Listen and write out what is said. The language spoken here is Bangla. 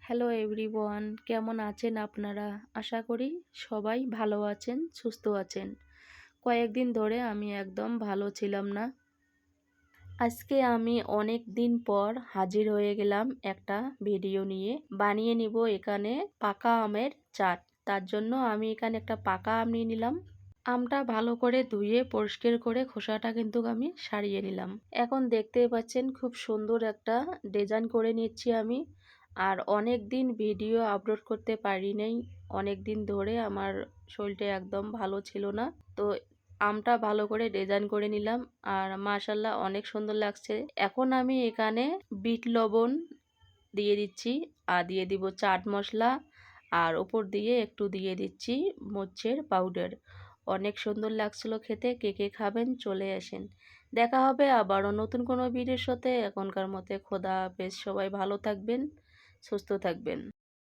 হ্যালো এভরিওয়ান, কেমন আছেন আপনারা? আশা করি সবাই ভালো আছেন, সুস্থ আছেন। কয়েকদিন ধরে আমি একদম ভালো ছিলাম না। আজকে আমি অনেক দিন পর হাজির হয়ে গেলাম একটা ভিডিও নিয়ে। বানিয়ে নিব এখানে পাকা আমের চাট। তার জন্য আমি এখানে একটা পাকা আম নিয়ে নিলাম। আমটা ভালো করে ধুয়ে পরিষ্কার করে খোসাটা কিন্তু আমি ছাড়িয়ে নিলাম। এখন দেখতেই পাচ্ছেন খুব সুন্দর একটা ডিজাইন করে নিচ্ছি আমি। আর অনেক দিন ভিডিও আপলোড করতে পারি নাই, অনেক দিন ধরে আমার শরীরটা একদম ভালো ছিল না। তো আমটা ভালো করে ডিজাইন করে নিলাম আর মাশাল্লাহ অনেক সুন্দর লাগছে। এখন আমি এখানে বিট লবণ দিয়ে দিচ্ছি আর দিয়ে দিব চাট মশলা আর উপর দিয়ে একটু দিয়ে দিচ্ছি মরিচের পাউডার। অনেক সুন্দর লাগছিল খেতে। কে কে খাবেন চলে আসেন। দেখা হবে আবারও নতুন কোনো ভিডিওর সাথে। এখনকার মতে খোদা হাফেজ। সবাই ভালো থাকবেন, সুস্থ থাকবেন।